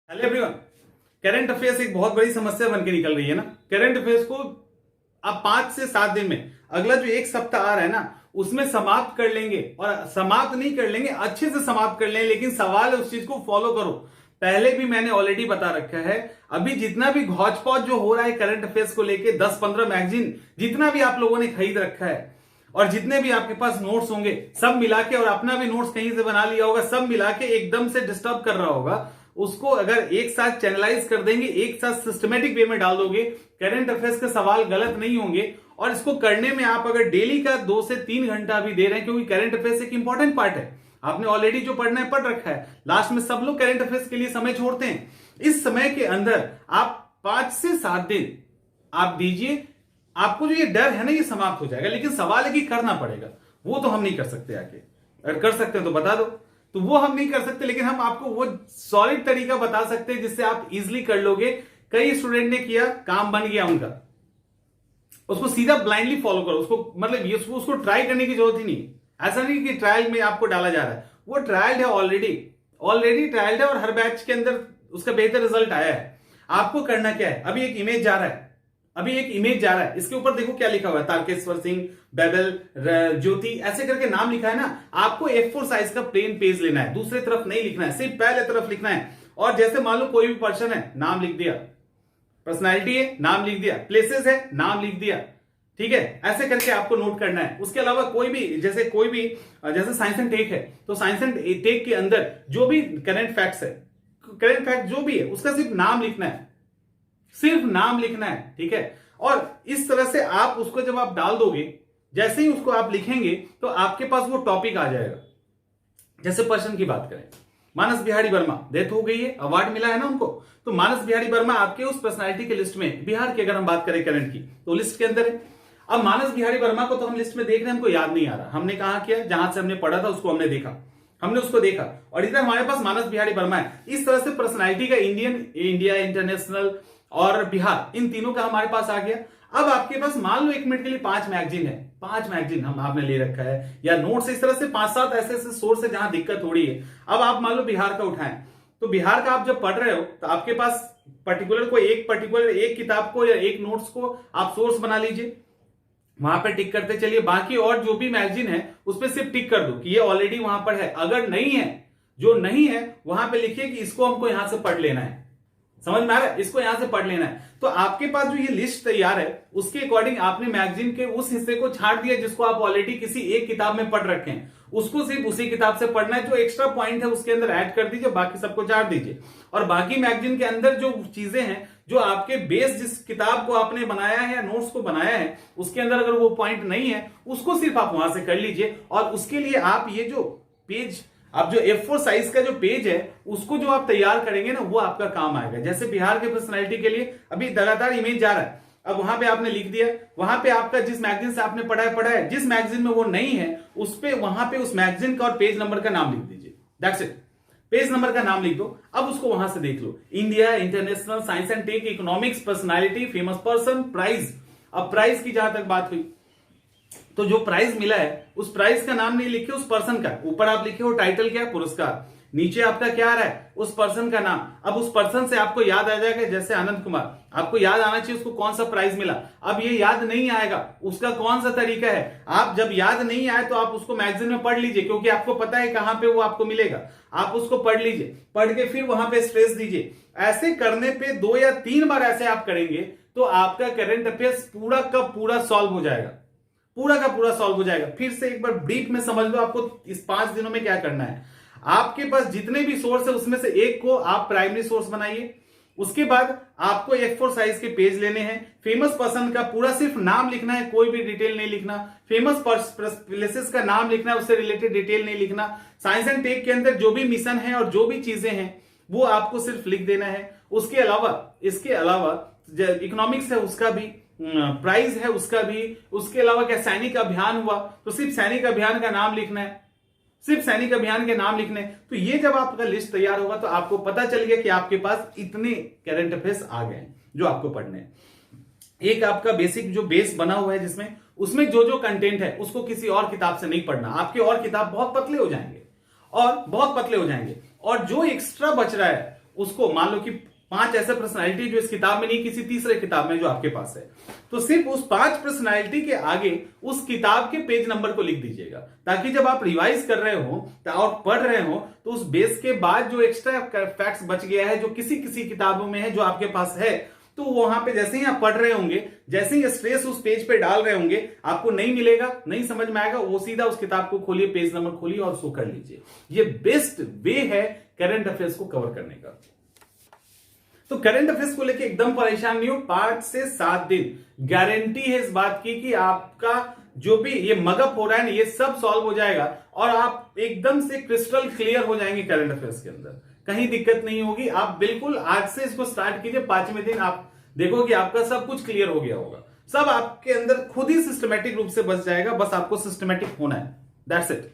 Hello everyone. Current affairs एक बहुत बड़ी समस्या बनकर निकल रही है ना। करंट अफेयर्स को आप 5 से 7 दिन में, अगला जो एक सप्ताह आ रहा है ना, उसमें समाप्त कर लेंगे। और समाप्त नहीं कर लेंगे, अच्छे से समाप्त कर लेंगे, लेकिन सवाल है उस चीज को फॉलो करो। पहले भी मैंने ऑलरेडी बता रखा है, अभी जितना भी घौच पौच जो हो रहा है करंट अफेयर्स को लेके, 10-15 मैगजीन जितना भी आप लोगों ने खरीद रखा है और जितने भी आपके पास नोट्स होंगे सब मिला के, और अपना भी नोट्स कहीं से बना लिया होगा, सब मिला के एकदम से डिस्टर्ब कर रहा होगा, उसको अगर एक साथ चैनलाइज कर देंगे, एक साथ सिस्टमेटिक वे में डाल दोगे, करंट अफेयर्स के सवाल गलत नहीं होंगे। और इसको करने में आप अगर डेली का 2 से 3 घंटा भी दे रहे हैं, क्योंकि करंट अफेयर्स एक इंपॉर्टेंट पार्ट है, आपने ऑलरेडी जो पढ़ना है पढ़ रखा है, लास्ट में सब लोग करंट अफेयर्स के लिए समय छोड़ते हैं। इस समय के अंदर आप 5 से 7 दिन आप दीजिए, आपको जो ये डर है ना ये समाप्त हो जाएगा। लेकिन सवाल है कि करना पड़ेगा, वो तो हम नहीं कर सकते। आगे अगर कर सकते हैं तो बता दो, तो वो हम नहीं कर सकते, लेकिन हम आपको वो सॉलिड तरीका बता सकते हैं जिससे आप इजीली कर लोगे। कई स्टूडेंट ने किया, काम बन गया उनका, उसको सीधा ब्लाइंडली फॉलो करो। उसको मतलब उसको ट्राई करने की जरूरत ही नहीं। ऐसा नहीं कि ट्रायल में आपको डाला जा रहा है, वो ट्रायल्ड है, ऑलरेडी ट्रायल्ड है और हर बैच के अंदर उसका बेहतर रिजल्ट आया है। आपको करना क्या है, अभी एक इमेज जा रहा है, इसके ऊपर देखो क्या लिखा हुआ है, तारकेश्वर सिंह, बेबल, ज्योति, ऐसे करके नाम लिखा है ना। आपको A4 साइज का प्लेन पेज लेना है, दूसरी तरफ नहीं लिखना है, सिर्फ पहले तरफ लिखना है। और जैसे मान लो कोई भी पर्सन है, नाम लिख दिया, पर्सनैलिटी है, नाम लिख दिया, प्लेसेस है, नाम लिख दिया, ठीक है। ऐसे करके आपको नोट करना है। उसके अलावा कोई भी जैसे साइंस एंड टेक है, तो साइंस एंड टेक के अंदर जो भी करंट फैक्ट जो भी है, उसका सिर्फ नाम लिखना है, सिर्फ नाम लिखना है, ठीक है। और इस तरह से आप उसको जब आप डाल दोगे, जैसे ही उसको आप लिखेंगे तो आपके पास वो टॉपिक आ जाएगा। जैसे पर्सन की बात करें, मानस बिहारी वर्मा, डेथ हो गई है, अवार्ड मिला है ना उनको, तो मानस बिहारी वर्मा आपके उस पर्सनालिटी के लिस्ट में, बिहार की अगर हम बात करें करंट की, तो लिस्ट के अंदर है। अब मानस बिहारी वर्मा को तो हम लिस्ट में देख रहे हैं, हमको याद नहीं आ रहा, हमने कहा किया, जहां से हमने पढ़ा था उसको हमने उसको देखा और इधर हमारे पास मानस बिहारी वर्मा है। इस तरह से पर्सनालिटी का इंडिया, इंटरनेशनल और बिहार, इन तीनों का हमारे पास आ गया। अब आपके पास मान लो 1 मिनट के लिए 5 मैगजीन है, 5 मैगजीन आपने ले रखा है, या नोट्स, इस तरह से 5-7 ऐसे सोर्स है जहां दिक्कत हो रही है। अब आप मान लो बिहार का उठाएं, तो बिहार का आप जब पढ़ रहे हो तो आपके पास पर्टिकुलर एक किताब को या एक नोट्स को आप सोर्स बना लीजिए, वहां पे टिक करते चलिए। बाकी और जो भी मैगजीन है उस पर सिर्फ टिक कर दो कि ये ऑलरेडी वहां पर है। अगर नहीं है, जो नहीं है वहां पे लिखिए कि इसको हमको यहां से पढ़ लेना है। समझ में आ रहा है, इसको यहां से पढ़ लेना है। तो आपके पास जो ये लिस्ट तैयार है, उसके अकॉर्डिंग आपने मैगजीन के उस हिस्से को छाट दिया जिसको आप ऑलरेडी किसी एक किताब में पढ़ रखे हैं, उसको सिर्फ उसी किताब से पढ़ना है। जो एक्स्ट्रा पॉइंट है उसके अंदर ऐड कर दीजिए, बाकी सबको छाट दीजिए। और बाकी मैगजीन के अंदर जो चीजें हैं, जो आपके बेस जिस किताब को आपने बनाया है या नोट्स को बनाया है, उसके अंदर अगर वो पॉइंट नहीं है, उसको सिर्फ आप वहां से कर लीजिए। और उसके लिए आप ये जो पेज, आप जो A4 साइज का जो पेज है, उसको जो आप तैयार करेंगे ना, वो आपका काम आएगा। जैसे बिहार के पर्सनैलिटी के लिए अभी लगातार इमेज जा रहा है, अब वहां पे आपने लिख दिया, वहां पे आपका जिस मैगजीन से आपने पढ़ा है, जिस मैगजीन में वो नहीं है उस पे, वहां पे उस मैगजीन का और पेज नंबर का नाम लिख दीजिए। दैट्स इट, पेज नंबर का नाम लिख दो। अब उसको वहां से देख लो, India, international, science and tech, economics, personality, famous person, prize. अब प्राइज की जहां तक बात हुई, तो जो प्राइज मिला है उस प्राइज का नाम नहीं लिखे, उस पर्सन का। ऊपर आप लिखे हो टाइटल क्या, पुरस्कार, नीचे आपका क्या आ रहा है, उस पर्सन का नाम। अब उस पर्सन से आपको याद आ जाएगा, जैसे आनंद कुमार, आपको याद आना चाहिए उसको कौन सा प्राइज मिला। अब ये याद नहीं आएगा, उसका कौन सा तरीका है। आप जब याद नहीं आए तो आप उसको मैगजीन में पढ़ लीजिए, क्योंकि आपको पता है कहां पे वो आपको मिलेगा। आप उसको पढ़ लीजिए, पढ़ के फिर वहां पे स्ट्रेस दीजिए। ऐसे करने पे 2 या 3 बार ऐसे आप करेंगे तो आपका करंट अफेयर्स पूरा का पूरा सॉल्व हो जाएगा, पूरा का पूरा सॉल्व हो जाएगा। फिर से एक बार ब्रीफ में समझ लो आपको इस 5 दिनों में क्या करना है। आपके पास जितने भी सोर्स है उसमें से एक को आप प्राइमरी सोर्स बनाइए। उसके बाद आपको A4 साइज के पेज लेने हैं। फेमस पर्सन का पूरा सिर्फ नाम लिखना है, कोई भी डिटेल नहीं लिखना। फेमस प्लेसेस का नाम लिखना है, उससे रिलेटेड डिटेल नहीं लिखना। साइंस एंड टेक के अंदर जो भी मिशन है और जो भी चीजें हैं वो आपको सिर्फ लिख देना है। इसके अलावा इकोनॉमिक्स है उसका भी, प्राइज है उसका भी, उसके अलावा क्या सैनिक अभियान हुआ तो सिर्फ सैनिक अभियान का नाम लिखना है, सिर्फ सैनिक अभियान के नाम लिखने। तो ये जब आपका लिस्ट तैयार होगा तो आपको पता चल गया कि आपके पास इतने करंट अफेयर्स आ गए हैं जो आपको पढ़ने हैं। एक आपका बेसिक जो बेस बना हुआ है, जिसमें उसमें जो कंटेंट है उसको किसी और किताब से नहीं पढ़ना। आपके और किताब बहुत पतले हो जाएंगे और जो एक्स्ट्रा बच रहा है उसको मान लो कि 5 ऐसे पर्सनालिटी जो इस किताब में नहीं, किसी तीसरे किताब में जो आपके पास है, तो सिर्फ उस 5 पर्सनालिटी के आगे उस किताब के पेज नंबर को लिख दीजिएगा, ताकि जब आप रिवाइज कर रहे हो और पढ़ रहे हो तो उस बेस के बाद जो एक्स्ट्रा फैक्ट्स बच गया है, जो किसी किसी किताबों में है, जो आपके पास है, तो वहां पे जैसे ही आप पढ़ रहे होंगे, जैसे ही स्ट्रेस उस पेज पे डाल रहे होंगे, आपको नहीं मिलेगा, नहीं समझ में आएगा, वो सीधा उस किताब को खोलिए, पेज नंबर खोलिए और उसको कर लीजिए। ये बेस्ट वे है करंट अफेयर्स को कवर करने का। तो करंट अफेयर्स को लेके एकदम परेशान नहीं हो, 5 से 7 दिन गारंटी है इस बात की कि आपका जो भी ये मगअप हो रहा है ना, ये सब सॉल्व हो जाएगा और आप एकदम से क्रिस्टल क्लियर हो जाएंगे करंट अफेयर्स के अंदर, कहीं दिक्कत नहीं होगी। आप बिल्कुल आज से इसको स्टार्ट कीजिए, 5वें दिन आप देखोगे आपका सब कुछ क्लियर हो गया होगा, सब आपके अंदर खुद ही सिस्टमैटिक रूप से बच जाएगा, बस आपको सिस्टमैटिक होना है, दैट्स इट।